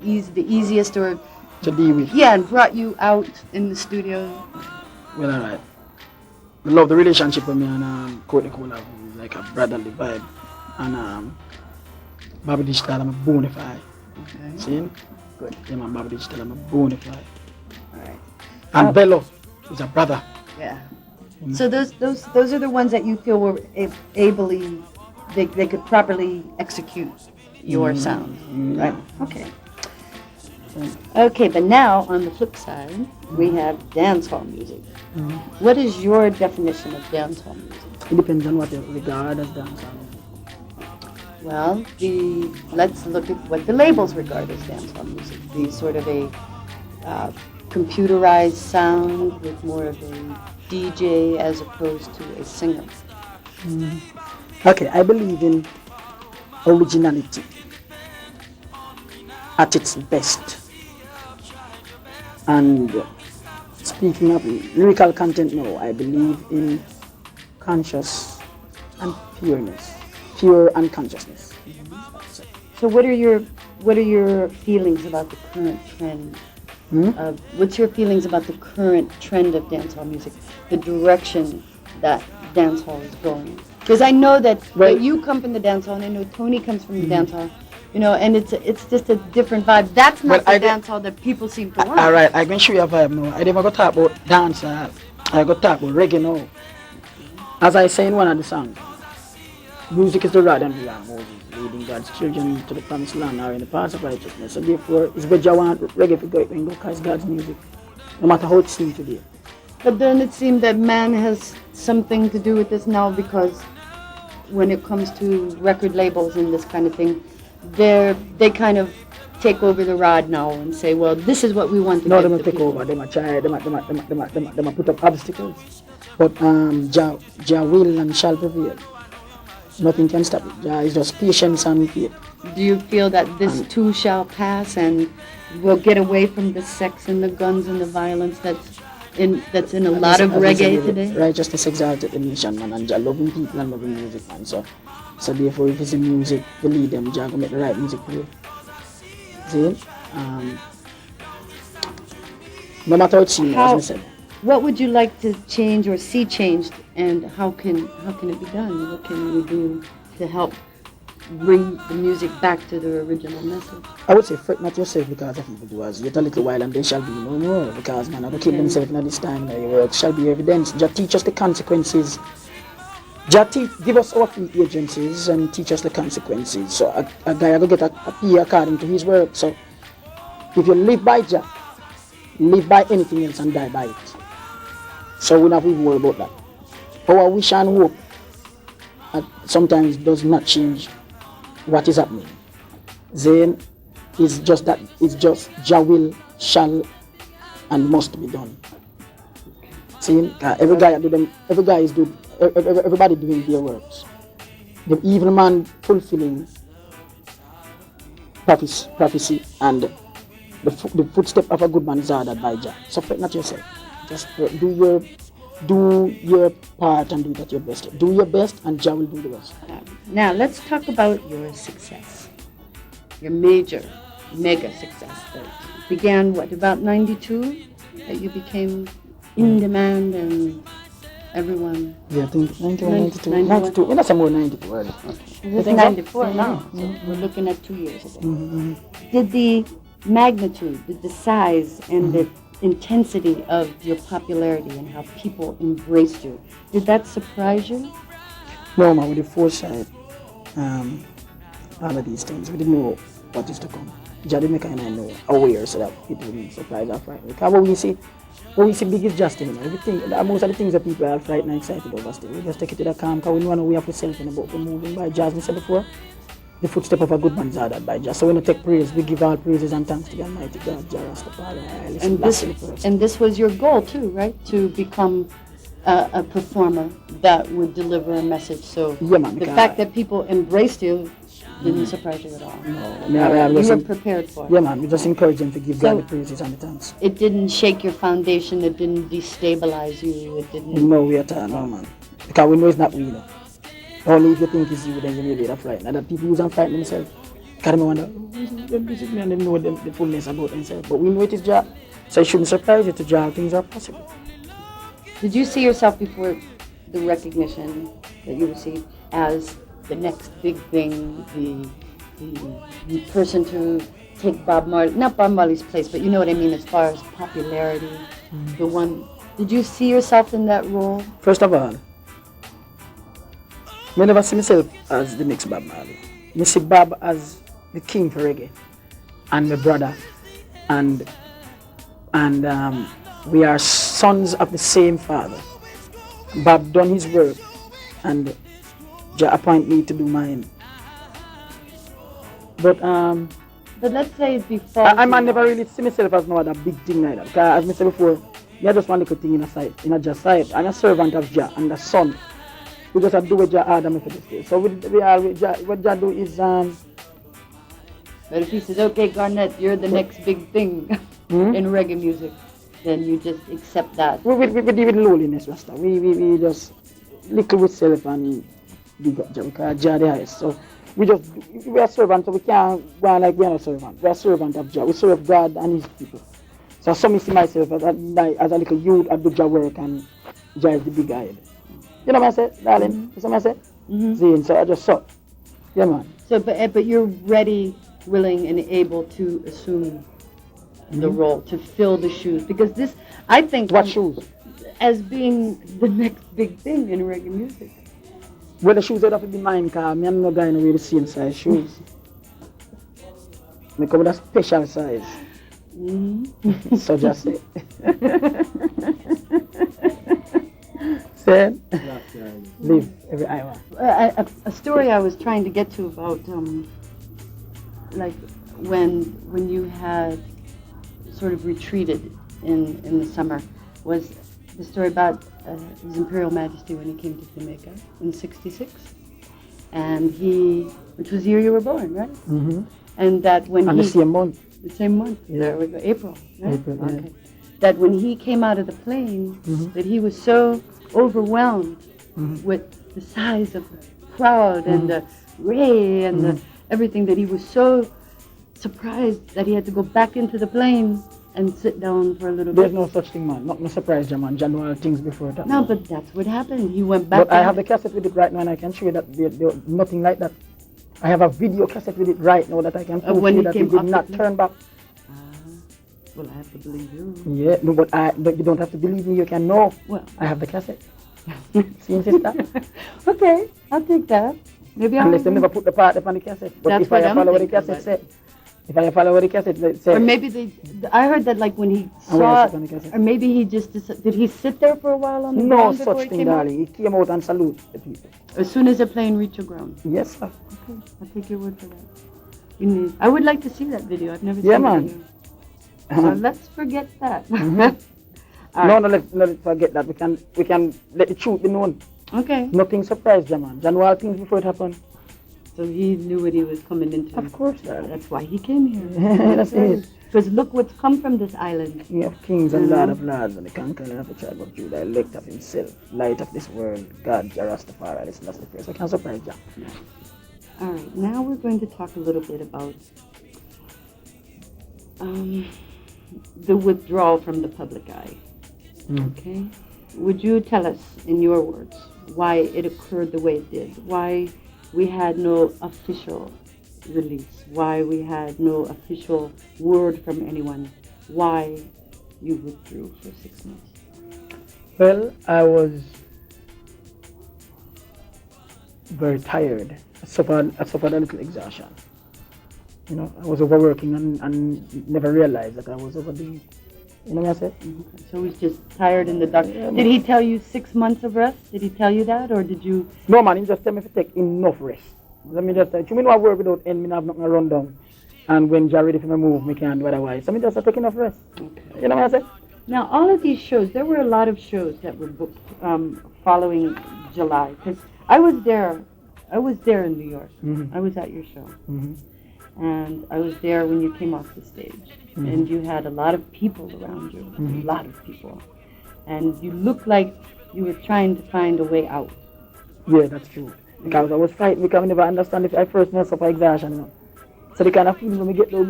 the easiest or to deal with. yeah, and brought you out in the studio? Well, alright. I love the relationship with me and Courtney Cola, who's like a brotherly vibe, and Bobby Digital, I'm a bona fide. Okay. See? Good. Yeah, man, Bobby Digital, I'm a bona fide. All right. And Bello is a brother. Yeah. So those are the ones that you feel were ably, they could properly execute your sound, right? Okay. Okay, but now on the flip side, we have dancehall music. What is your definition of dancehall music? It depends on what you regard as dancehall music. Well, let's look at what the labels regard as dancehall music. The sort of a computerized sound with more of a DJ as opposed to a singer. Okay, I believe in originality at its best. And speaking of lyrical content now, I believe in conscious and pureness, pure and consciousness. So what are your feelings about the current trend? What's your feelings about the current trend of dancehall music, the direction that dancehall is going? Because I know that you come from the dancehall, and I know Tony comes from the dancehall, and it's just a different vibe. That's not the dancehall that people seem to want. All right, I can show you a vibe now. I never got to talk about dancehall. I got to talk about reggae now. As I say in one of the songs, music is the rod and the Moses, leading God's children to the promised land or in the paths of righteousness. So therefore, it's better you want reggae to go and go because God's music, no matter how it seems to be. But then it seemed that man has something to do with this now, because when it comes to record labels and this kind of thing, they kind of take over the rod now and say, well, this is what we want to No, give they to might take people. over, they might try, they might put up obstacles. But Jah will and shall prevail. Nothing can stop it. Jah is just patience and faith. Do you feel that this too shall pass and we'll get away from the sex and the guns and the violence that's in a lot of reggae today? Righteousness exalted the nation, man, and Jah loving people and loving music, man. So therefore, if it's the music, we lead them, Jah go make the right music play. See? No matter how it seems, as I said. What would you like to change or see changed, and how can it be done? What can we do to help bring the music back to the original message? I would say fret not yourself because of people do as yet a little while and they shall be no more, because man, I will kill themselves in this time that your work shall be evidence. Jah teach us the consequences. Jah give us our free agencies and teach us the consequences. So a guy will get a pay according to his work. So if you live by Jah, live by anything else and die by it. So we don't have to worry about that. Our wish and hope sometimes does not change what is happening. Then it's just Jah will, shall, and must be done. See, everybody doing their works. The evil man fulfilling prophecy, and the footstep of a good man is ordered by Jah. So fret not yourself. Just do your part and do it at your best. Do your best and Jah will do the rest. Now let's talk about your success. Your mega success that began about 92, that you became in demand and everyone. Yeah, I think 91, 92. Well, that's more 94. Okay. This is 94 now, so we're looking at 2 years ago. Did the magnitude, the size, and the intensity of your popularity and how people embraced you, did that surprise you? No, man, with the foresight, all of these things, we didn't know what is to come. Jah didn't kind of know aware so that it wouldn't surprise or frighten. Because what we see big is just, everything, most of the things that people are frightened and excited over still, we just take it to the calm, because we know we have to self about moving by Jah, as we said before. The footstep of a good man is ordered by Jah. So when we take praise, we give all praises and thanks to the Almighty God, Jah Rastafari. And this was your goal too, right? To become a performer that would deliver a message. So yeah, man, the fact that people embraced you didn't surprise you at all. No, you were prepared for it. Yeah, man, we just encourage them to give God the praises and the thanks. It didn't shake your foundation. It didn't destabilize you. It didn't. No, we at all, no, man. Because we know it's not we, Only if you think it's you, then you may be frightened. And that people use and frighten themselves. Because I wonder, this is me and they know the fullness about themselves. But we know it is Jah. So it shouldn't surprise you to Jah, things are possible. Did you see yourself before the recognition that you received as the next big thing, the person to take Bob Marley, not Bob Marley's place, but you know what I mean as far as popularity, the one, did you see yourself in that role? First of all, I never see myself as the next Bob Marley. I see Bob as the king for reggae and my brother, and we are sons of the same father. Bob done his work and Jah appoint me to do mine. But let's say before I might never really see myself as no other big thing like that. Because as I said before, you're just one little thing in a side, in a Jah side. I'm a servant of Jah and the son. We just have to do what Jah order me for this day. So what Jah do is But if he says, okay, Garnet, you're the next big thing in reggae music, then you just accept that. We deal with lowliness, Rasta. We just little with self and big up Jah because Jah the highest. So we are servants, so we can't go like we are not servants. We are servants of Jah. We serve God and His people. So some see myself as a little youth, I do Jah work and Jah is the big guy. You know what I say, darling? You know what I say? See, so I just saw. Yeah, man. So, but you're ready, willing, and able to assume the role, to fill the shoes. Because this, I think... What shoes? As being the next big thing in reggae music. Well, the shoes would have to be mine, because I'm not going to wear the same size shoes. I come with a special size. So just say. Say, live every hour. A story I was trying to get to about, like, when you had sort of retreated in the summer, was the story about His Imperial Majesty when he came to Jamaica in '66, and which was the year you were born, right? And that when the same month. The same month. Yeah. There we go. April. Right? April, yeah. Okay. That when he came out of the plane, that he was so overwhelmed with the size of the crowd and the ray and the everything, that he was so surprised that he had to go back into the plane and sit down for a little There's bit. no such thing, man. Not no surprise, Jah, man. Jah know all things before that. No, but that's what happened. He went back. But I have the cassette with it right now, and I can show you that there nothing like that. I have a video cassette with it right now that I can prove when to you he that he came did off not the turn back. Well, I have to believe you. Yeah, no, but you don't have to believe me. You can know. Well, I have the cassette. See, sister? okay, I'll take that. Maybe I'll. Unless they never put the part up on the cassette. But That's if I what I'm follow what the thinking, cassette said, if I follow what the cassette said, Or maybe I heard that like when he Oh, saw yes, on the it, cassette. or maybe he just did he sit there for a while on the no ground before such he thing, came out? darling. He came out and salute the people. As soon as the plane reached the ground. Yes, sir. Okay, I'll take your word for that. I would like to see that video. I've never Yeah, seen man. the video. So let's forget that. All No, right. let's forget that. We can let the truth be known. Okay. Nothing surprised Jah, man. Jah know all things before it happened. So he knew what he was coming into. Of course, darling. That's why he came here. That's it. Because look what's come from this island. King of kings and Lord of lords, and the conqueror of the tribe of Judah, elect of himself, light of this world, God, Jah Rastafari. Listen, that's the first. I can't surprise Jah. All right, now we're going to talk a little bit about the withdrawal from the public eye. Okay? Would you tell us, in your words, why it occurred the way it did? Why we had no official release? Why we had no official word from anyone? Why you withdrew for 6 months? Well, I was very tired. I suffered a little exhaustion. You know, I was overworking and never realized that I was overdoing. You know what I said? So he's just tired in the dark. Did he tell you 6 months of rest? Did he tell you that, or did you? No, man, he just tell me to take enough rest. Let me just say, you mean I work without end, me have nothing to run down. And when Jah ready for me move, me can't do otherwise. So me just take enough rest. Okay. You know what I said? Now, all of these shows, there were a lot of shows that were booked following July. Because I was there in New York. I was at your show. And I was there when you came off the stage. And you had a lot of people around you, a lot of people. And you looked like you were trying to find a way out. Yeah, that's true. Because I was frightened because I never understand if I first mess up exhaustion. You know. So the kind of feeling when we get down,